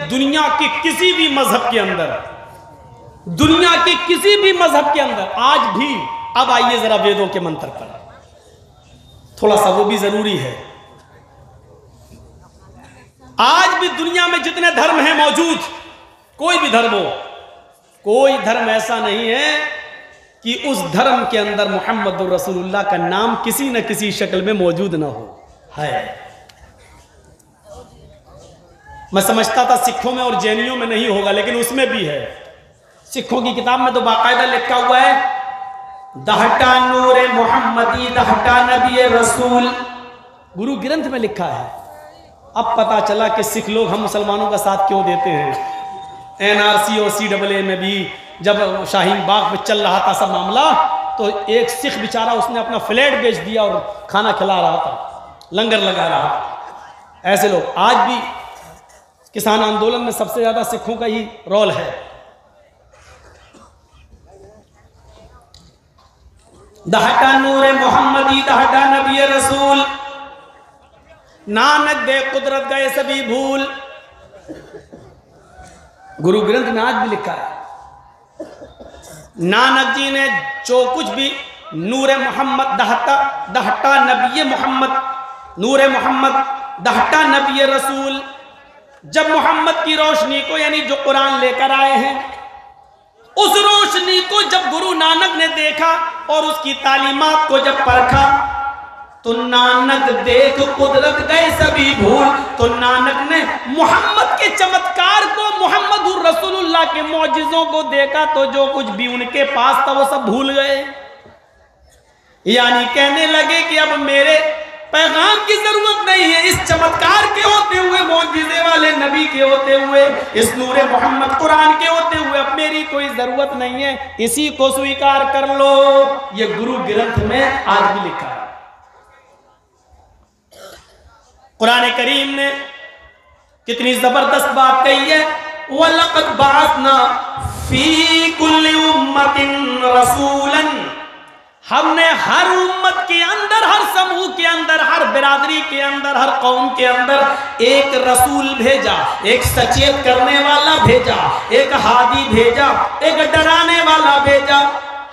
दुनिया के किसी भी मजहब के अंदर, दुनिया के किसी भी मजहब के अंदर आज भी, अब आइए जरा वेदों के मंत्र पर, थोड़ा सा वो भी जरूरी है। आज भी दुनिया में जितने धर्म हैं मौजूद, कोई भी धर्म हो, कोई धर्म ऐसा नहीं है कि उस धर्म के अंदर मोहम्मद रसूलुल्लाह का नाम किसी न किसी शक्ल में मौजूद ना हो। है, मैं समझता था सिखों में और जैनियों में नहीं होगा, लेकिन उसमें भी है। सिखों की किताब में तो बाकायदा लिखा हुआ है, दहटा नूरे मोहम्मदी दहटा नबी रसूल, गुरु ग्रंथ में लिखा है। अब पता चला कि सिख लोग हम मुसलमानों का साथ क्यों देते हैं। NRC और CAA में भी जब शाहीन बाग में चल रहा था सब मामला, तो एक सिख बेचारा उसने अपना फ्लैट बेच दिया और खाना खिला रहा था, लंगर लगा रहा था। ऐसे लोग आज भी किसान आंदोलन में सबसे ज्यादा सिखों का ही रोल है। दहटा नूरे मोहम्मदी दहटा नबी रसूल, नानक दे कुदरत गए सभी भूल, गुरु ग्रंथ में आज भी लिखा है। नानक जी ने जो कुछ भी नूरे मोहम्मद दहटा नबी मोहम्मद, नूरे मोहम्मद दहटा नबी रसूल, जब मोहम्मद की रोशनी को यानी जो कुरान लेकर आए हैं, उस रोशनी को जब गुरु नानक ने देखा और उसकी तालीमात को जब परखा, तो नानक देख कुदरत गए सभी भूल। तो नानक ने मोहम्मद के चमत्कार को, मोहम्मद रसूलुल्लाह के मौजिज़ों को देखा, तो जो कुछ भी उनके पास था वो सब भूल गए। यानी कहने लगे कि अब मेरे पैगाम की जरूरत नहीं है, इस चमत्कार के होते हुए, मौजिज़े वाले नबी के होते हुए, इस नूरे मोहम्मद कुरान के होते हुए अब मेरी कोई जरूरत नहीं है, इसी को स्वीकार कर लो। ये गुरु ग्रंथ में आज भी लिखा है। कुरान करीम ने कितनी जबरदस्त बात कही है, वलक़द बअसना फी कुल्लि उम्मतिन रसूलन, हमने हर उम्मत के अंदर, हर समूह के अंदर, हर बिरादरी के अंदर, हर कौम के अंदर एक रसूल भेजा, एक सचेत करने वाला भेजा, एक हादी भेजा, एक डराने वाला भेजा।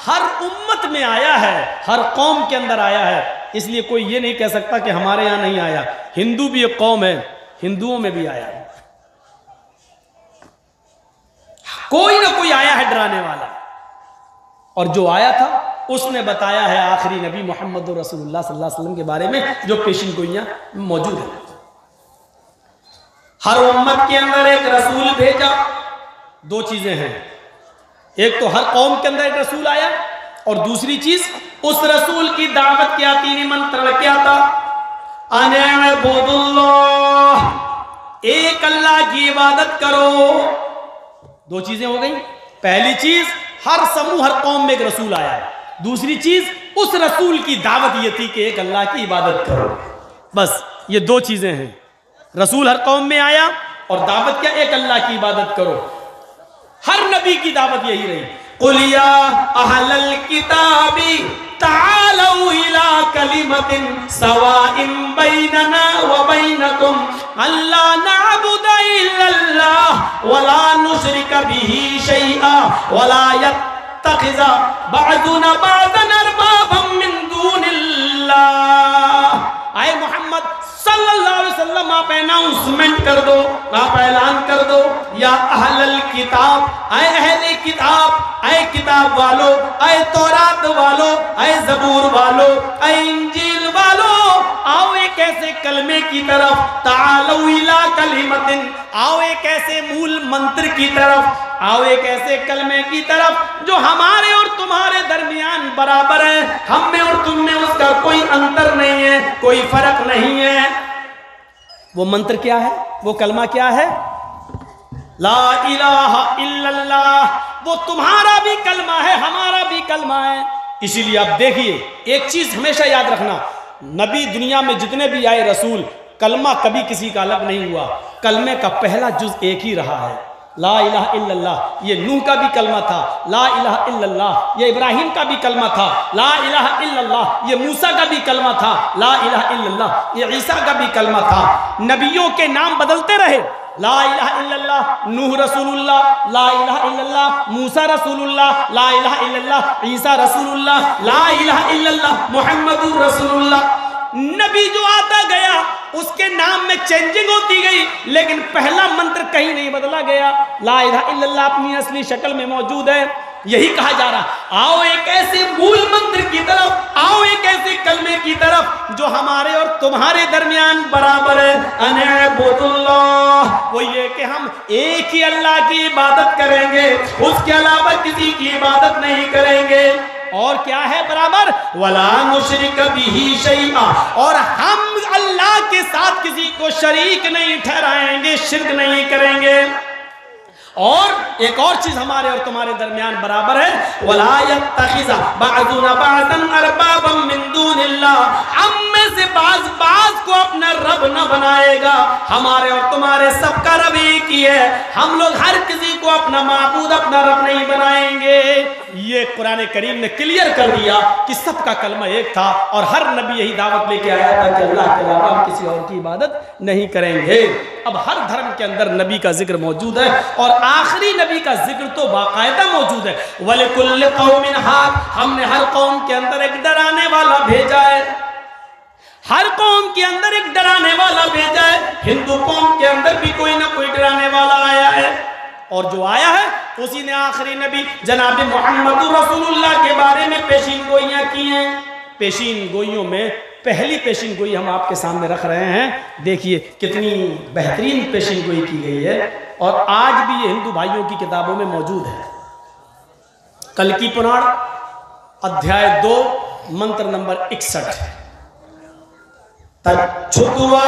हर उम्मत में आया है, हर कौम के अंदर आया है। इसलिए कोई ये नहीं कह सकता कि हमारे यहां नहीं आया। हिंदू भी एक कौम है, हिंदुओं में भी आया है, कोई ना कोई आया है डराने वाला। और जो आया था उसने बताया है आखिरी नबी मोहम्मद रसूलुल्लाह सल्लल्लाहु अलैहि वसल्लम के बारे में, जो पेशिन गोइयां मौजूद है। हर उम्मत के अंदर एक रसूल भेजा। दो चीजें हैं, एक तो हर कौम के अंदर एक रसूल आया, और दूसरी चीज उस रसूल की दावत क्या थी, निमंत्रण क्या था, अनअबुदुल्लाह, एक अल्लाह की इबादत करो। दो चीजें हो गई। पहली चीज हर समूह हर कौम में एक रसूल आया है, दूसरी चीज उस रसूल की दावत ये थी कि एक अल्लाह की इबादत करो। बस ये दो चीजें हैं, रसूल हर कौम में आया और दावत क्या, एक अल्लाह की इबादत करो। हर नबी की दावत यही रही, कुल या अहलल किताबी तालू इला कलिमतिन सवाइन बैनना व बैनकुम अल्ला नअबुद इल्लल्लाह वला नुशरिक बिही शैआ वला यत्तखिज़ा बअदुना बअदन अरबाबम मिन दूनिल्लाह। आए मोहम्मद सल्लल्लाहु अलैहि वसल्लम, आप अनाउंसमेंट कर दो, आप ऐलान कर दो, या अहलल किताब, आए अहले किताब, आए किताब वालों, आए तौरात वालों, आए जबूर वालों, आए इंजील वालों, आओ एक ऐसे कलमे की तरफ, तालू इला कलिमतिन, आओ एक ऐसे मूल मंत्र की तरफ, आओ एक ऐसे कलमे की तरफ जो हमारे और तुम्हारे दरमियान बराबर है, हम में और तुम में उसका कोई अंतर नहीं है, कोई फर्क नहीं है। वो मंत्र क्या है, वो कलमा क्या है, ला इलाहा इल्लल्लाह। वो तुम्हारा भी कलमा है, हमारा भी कलमा है। इसीलिए आप देखिए, एक चीज हमेशा याद रखना, नबी दुनिया में जितने भी आए रसूल, कलमा कभी किसी का अलग नहीं हुआ। कलमे का पहला जुज एक ही रहा है, ला इलाहा इल्लल्लाह। ये नूह का भी कलमा था, ला इलाहा इल्लल्लाह। ये इब्राहिम का भी कलमा था, ला इलाहा इल्लल्लाह। ये मूसा का भी कलमा था, ला इलाहा इल्लल्लाह। ये ईसा का भी कलमा था। नबियों के नाम बदलते रहे, ला इलाहा इल्लल्लाह नूह रसूलुल्लाह, ला इलाहा इल्लल्लाह मूसा रसूलुल्लाह, ला इलाहा इल्लल्लाह ईसा रसूलुल्लाह, ला इलाहा इल्लल्लाह मुहम्मदुर रसूलुल्लाह। नबी जो आता गया उसके नाम में चेंजिंग होती गई, लेकिन पहला मंत्र कहीं नहीं बदला गया। ला इलाहा इल्लल्लाह अपनी असली शक्ल में मौजूद है। यही कहा जा रहा, आओ एक ऐसे मूल मंत्र की तरफ, आओ एक ऐसे कलमे की तरफ जो हमारे और तुम्हारे दरमियान बराबर है। अनअबुदुल्लाह, वो ये कि हम एक ही अल्लाह की इबादत करेंगे, उसके अलावा किसी की इबादत नहीं करेंगे। और क्या है बराबर, वला मुशरिक बिही शैआ, और हम अल्लाह के साथ किसी को शरीक नहीं ठहराएंगे, शिर्क नहीं करेंगे। और एक और चीज हमारे और तुम्हारे दरमियान बराबर है, वला यत्तखिज़ बअदुना बअदन अरबाबम मिन दूनिल्लाह, हम में से बाज को अपना रब न बनाएगा। हमारे और तुम्हारे सबका रब एक ही है, हम लोग हर किसी को अपना माबूद, अपना रब नहीं बनाएंगे। ये कुरान करीम ने क्लियर कर दिया कि सबका कलमा एक था, और हर नबी यही दावत लेके आया था कि अल्लाह के अलावा हम किसी और की इबादत नहीं करेंगे। अब हर धर्म के अंदर नबी का जिक्र मौजूद है, और आखिरी नबी का जिक्र तो बाकायदा मौजूद है। वलिकुल्लि कौमिन हाद, हमने हर कौम के अंदर एक डराने वाला भेजा है, हर कौम के अंदर एक डराने वाला भेजा है। हिंदू कौम के अंदर भी कोई ना कोई डराने वाला आया है, और जो आया है उसी ने आखिरी नबी जनाब मोहम्मद रसूलुल्लाह के बारे में पेशीन गोइयां की हैं। पेशीन गोइयों में पहली पेशीन गोई हम आपके सामने रख रहे हैं। देखिए कितनी बेहतरीन पेशीन गोई की गई है, और आज भी ये हिंदू भाइयों की किताबों में मौजूद है। कल्कि पुराण अध्याय 2 मंत्र नंबर 61, तच्छुत्वा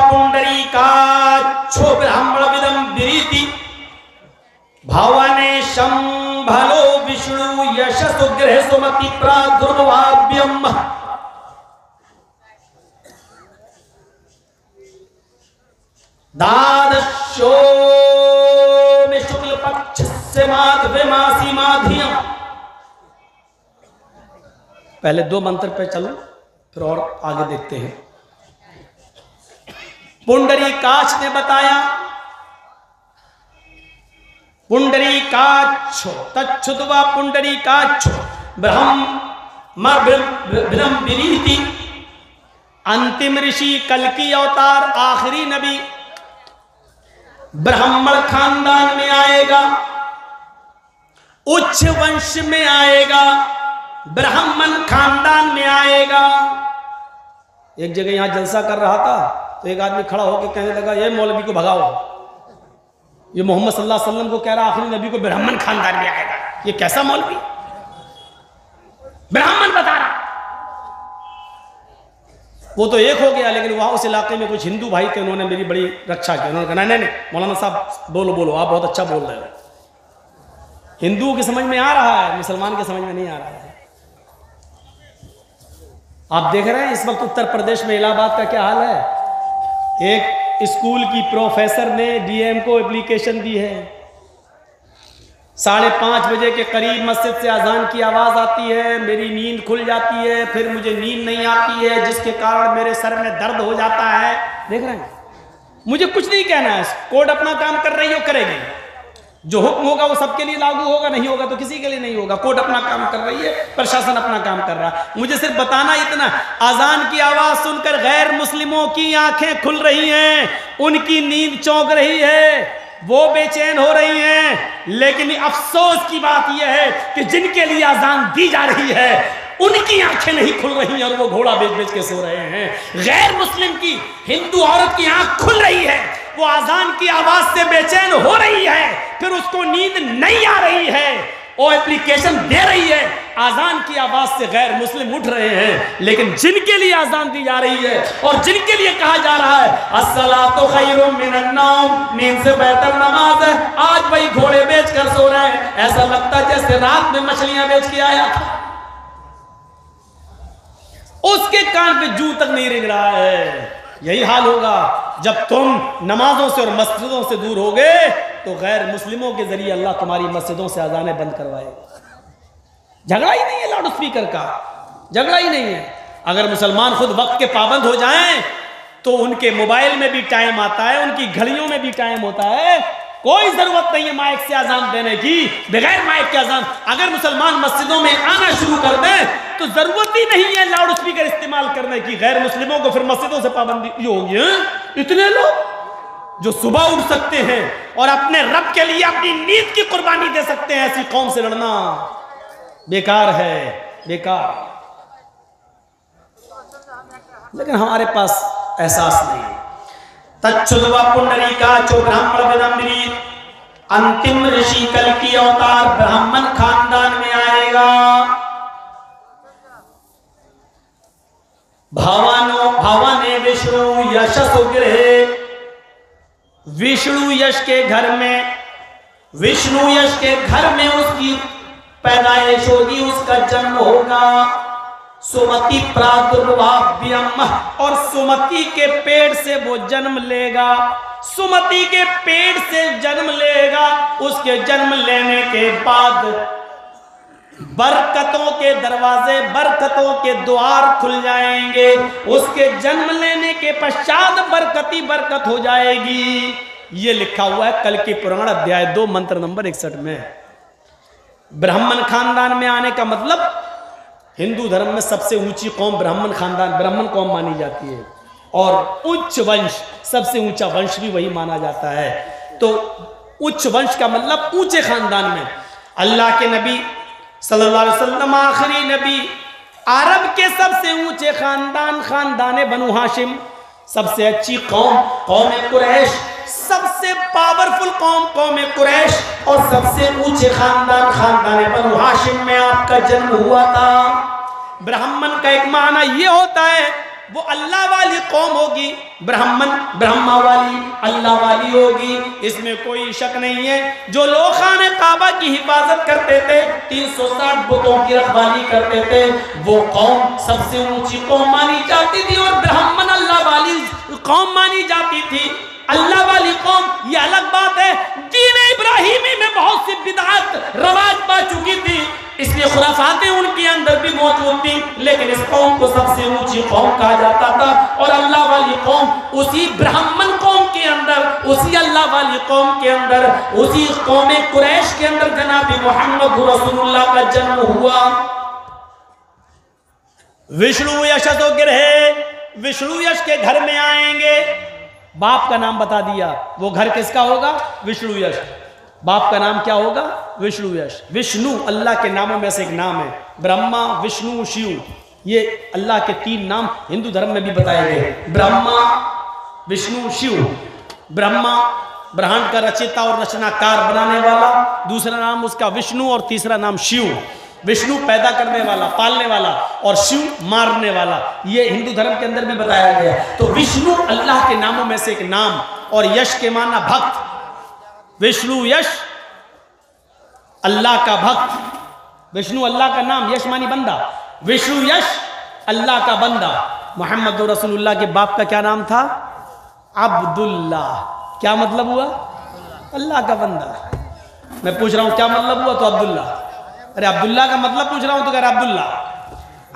पुंडरीकाक्षो ब्राह्मण विदं विरीति भवने शंभलो विष्णु यशसु गृह सुमति प्रादुर्भाव्यम। द्वादशो में शुक्ल पक्ष से माधवे मासी माधियम। पहले 2 मंत्र पे चलो, फिर और आगे देखते हैं। पुंडरीकाक्ष ने बताया, पुंडरीकाक्षो तच्छुत्वा पुंडरीकाक्षो ब्रह्म विरीति, अंतिम ऋषि कल्कि अवतार आखिरी नबी ब्राह्मण खानदान में आएगा, उच्च वंश में आएगा, ब्राह्मण खानदान में आएगा। एक जगह यहां जलसा कर रहा था तो एक आदमी खड़ा होकर कहने लगा, ये मौलवी को भगाओ, ये मोहम्मद सल्लल्लाहु अलैहि वसल्लम को कह रहा आखिरी नबी को ब्राह्मण खानदान में आएगा। ये कैसा मौलवी, ब्राह्मण बता रहा। वो तो एक हो गया, लेकिन वहां उस इलाके में कुछ हिंदू भाई थे, उन्होंने मेरी बड़ी रक्षा की। उन्होंने कहा नहीं मौलाना साहब बोलो बोलो, आप बहुत अच्छा बोल रहे हो। हिंदुओं की समझ में आ रहा है, मुसलमान के समझ में नहीं आ रहा है। आप देख रहे हैं इस वक्त उत्तर प्रदेश में इलाहाबाद का क्या हाल है। एक स्कूल की प्रोफेसर ने डीएम को एप्लीकेशन दी है। 5:30 बजे के करीब मस्जिद से अजान की आवाज़ आती है, मेरी नींद खुल जाती है, फिर मुझे नींद नहीं आती है, जिसके कारण मेरे सर में दर्द हो जाता है। देख रहे हैं, मुझे कुछ नहीं कहना है, कोर्ट अपना काम कर रही हो, करेगी। जो हुक्म होगा वो सबके लिए लागू होगा, नहीं होगा तो किसी के लिए नहीं होगा। कोर्ट अपना काम कर रही है, प्रशासन अपना काम कर रहा है। मुझे सिर्फ बताना इतना, अजान की आवाज़ सुनकर गैर मुस्लिमों की आंखें खुल रही हैं, उनकी नींद चौंक रही है, वो बेचैन हो रही हैं। लेकिन अफसोस की बात यह है कि जिनके लिए अजान दी जा रही है उनकी आंखें नहीं खुल रही हैं और वो घोड़ा बेच बेच के सो रहे हैं। गैर मुस्लिम की हिंदू औरत की आंख खुल रही है, वो अजान की आवाज से बेचैन हो रही है, फिर उसको नींद नहीं आ रही है, वो एप्लीकेशन दे रही है, आजान की आवाज से गैर मुस्लिम उठ रहे हैं। लेकिन जिनके लिए आजान दी जा रही है और जिनके लिए कहा जा रहा है अस्सलातु खैरुम मिनन नौम, नींद से बेहतर नमाज है, आज वही घोड़े बेच कर सो रहे हैं। ऐसा लगता है जैसे रात में मछलियां बेच के आया था। उसके कान पे जू तक नहीं रिंग रहा है। यही हाल होगा जब तुम नमाजों से और मस्जिदों से दूर होगे तो गैर मुस्लिमों के जरिए अल्लाह तुम्हारी मस्जिदों से अजानें बंद करवाएगा। झगड़ा ही नहीं है लाउड स्पीकर का, झगड़ा ही नहीं है। अगर मुसलमान खुद वक्त के पाबंद हो जाएं तो उनके मोबाइल में भी टाइम आता है, उनकी घड़ियों में भी टाइम होता है। कोई जरूरत नहीं है माइक से अजान देने की, बगैर माइक के अजान। अगर मुसलमान मस्जिदों में आना शुरू कर दें तो जरूरत ही नहीं है लाउड स्पीकर इस्तेमाल करने की। गैर मुस्लिमों को फिर मस्जिदों से पाबंदी होगी। इतने लोग जो सुबह उठ सकते हैं और अपने रब के लिए अपनी नींद की कुर्बानी दे सकते हैं, ऐसी कौम से लड़ना बेकार है, बेकार। लेकिन हमारे पास एहसास नहीं। तच्छुद्वा पुंडरीकाचो ब्राह्मण विदम्बिनी, अंतिम ऋषि कल की अवतार ब्राह्मण खानदान में आएगा। भावाने विष्णु यश सुगृहे, विष्णु यश के घर में, विष्णु यश के घर में उसकी पैदाइश होगी, उसका जन्म होगा। सुमति प्रादुर्भाव्यम, और सुमति के पेट से वो जन्म लेगा, सुमति के पेट से जन्म लेगा। उसके जन्म लेने के बाद बरकतों के दरवाजे, बरकतों के द्वार खुल जाएंगे। उसके जन्म लेने के पश्चात बरकती बरकत हो जाएगी। ये लिखा हुआ है कल की पुराण अध्याय 2 मंत्र नंबर 61 में। ब्राह्मण खानदान में आने का मतलब हिंदू धर्म में सबसे ऊंची कौम ब्राह्मण खानदान, ब्राह्मण कौम मानी जाती है, और उच्च वंश, सबसे ऊंचा वंश भी वही माना जाता है। तो उच्च वंश का मतलब ऊंचे खानदान में। अल्लाह के नबी सल्लल्लाहु अलैहि वसल्लम आखिरी नबी, अरब के सबसे ऊंचे खानदान, खानदान बनु हाशिम, सबसे अच्छी कौम, कौम कुरैश, सबसे पावरफुल कौम, कौम कुरैश, और सबसे ऊंचे खानदान, खानदान बनु हाशिम में आपका जन्म हुआ था। ब्राह्मण का एक माना ये होता है वो अल्लाह वाली कौम होगी, ब्राह्मण ब्रह्मा वाली, अल्लाह वाली होगी, इसमें कोई शक नहीं है। जो लोग खाने काबा की हिफाजत करते थे, 360 बुतों की रखवाली करते थे, वो कौम सबसे ऊंची कौम मानी जाती थी, और ब्राह्मण अल्लाह वाली कौम मानी जाती थी। अल्लाह वाली कौम ये अलग बात है, दीन इब्राहिमी में बहुत सी बिदअत रवाज पा चुकी थी, इसलिए खुराफातें उनके अंदर भी मौजूद थी, लेकिन इस कौम को सबसे ऊंची कौम कहा जाता था। और अल्लाह वाली कौम उसी ब्राह्मण कौम के अंदर, उसी अल्लाह वाली कौम के अंदर, उसी कौम कुरैश के अंदर जनाब मोहम्मद रसूलुल्लाह का जन्म हुआ। विष्णु यश तो गिरहे, विष्णु यश के घर में आएंगे। बाप का नाम बता दिया, वो घर किसका होगा? विष्णु यश। बाप का नाम क्या होगा? विष्णु यश। विष्णु अल्लाह के नामों में से एक नाम है। ब्रह्मा, विष्णु, शिव, ये अल्लाह के 3 नाम हिंदू धर्म में भी बताए गए। ब्रह्मा, विष्णु, शिव। ब्रह्मा ब्रह्मांड का रचयिता और रचनाकार बनाने वाला, दूसरा नाम उसका विष्णु, और तीसरा नाम शिव। विष्णु पैदा करने वाला, पालने वाला, और शिव मारने वाला, ये हिंदू धर्म के अंदर भी बताया गया। तो विष्णु अल्लाह के नामों में से एक नाम, और यश के माना भक्त। विष्णु यश, अल्लाह का भक्त। विष्णु अल्लाह का नाम, यश मानी बंदा। विष्णु यश अल्लाह का बंदा। मोहम्मद रसूलुल्लाह के बाप का क्या नाम था? अब्दुल्ला। क्या मतलब हुआ? अल्लाह का बंदा। मैं पूछ रहा हूं क्या मतलब हुआ, तो अब्दुल्ला। अरे अब्दुल्ला का मतलब पूछ रहा हूं, तो कह रहा अब्दुल्ला।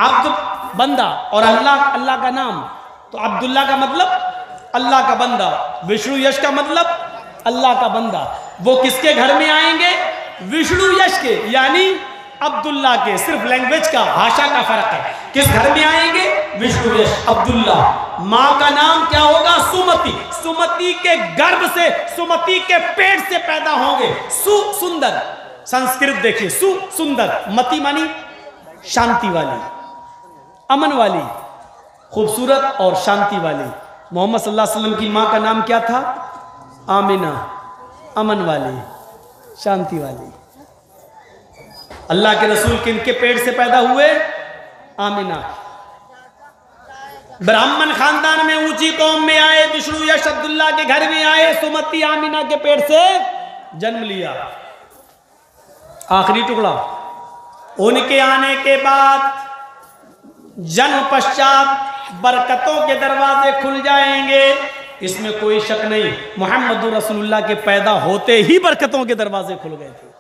अब्द बंदा, और अल्लाह अल्लाह का नाम, तो अब्दुल्ला का मतलब अल्लाह का बंदा। विष्णु यश का मतलब अल्लाह का बंदा। वो किसके घर में आएंगे? विष्णु यश के, यानी अब्दुल्ला के। सिर्फ लैंग्वेज का, भाषा का फर्क है। किस घर में आएंगे? विष्णु यश, अब्दुल्ला। माँ का नाम क्या होगा? सुमति। सुमति के गर्भ से, सुमति के पेट से पैदा होंगे। सु सुंदर, संस्कृत देखिए, सु सुंदर, मति मानी शांति वाली, अमन वाली, खूबसूरत और शांति वाली। मोहम्मद सल्लल्लाहु अलैहि वसल्लम की माँ का नाम क्या था? आमिना, अमन वाली, शांति वाली। अल्लाह के रसूल किनके पेट से पैदा हुए? आमिना। ब्राह्मण खानदान में ऊंची कौम में आए, विष्णु यश अब्दुल्ला के घर में आए, सुमति आमिना के पेट से जन्म लिया। आखिरी टुकड़ा, उनके आने के बाद जन्म पश्चात बरकतों के दरवाजे खुल जाएंगे, इसमें कोई शक नहीं। मोहम्मद रसूलुल्लाह के पैदा होते ही बरकतों के दरवाजे खुल गए थे।